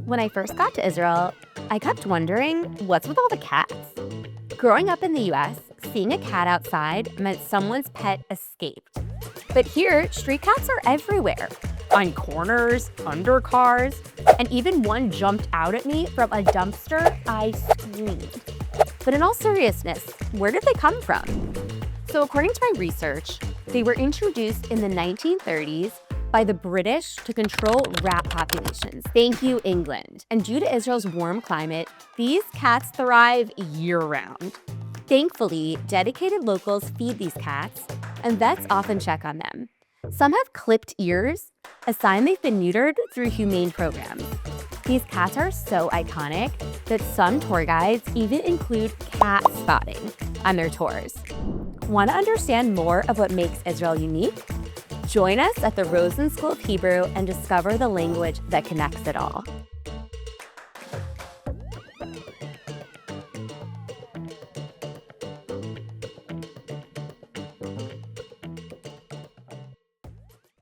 When I first got to Israel, I kept wondering, what's with all the cats? Growing up in the US, seeing a cat outside meant someone's pet escaped. But here, street cats are everywhere. On corners, under cars, and even one jumped out at me from a dumpster. I screamed. But in all seriousness, where did they come from? So according to my research, they were introduced in the 1930s by the British to control rat populations. Thank you, England. And due to Israel's warm climate, these cats thrive year-round. Thankfully, dedicated locals feed these cats, and vets often check on them. Some have clipped ears, a sign they've been neutered through humane programs. These cats are so iconic that some tour guides even include cat spotting on their tours. Want to understand more of what makes Israel unique? Join us at the Rosen School of Hebrew and discover the language that connects it all.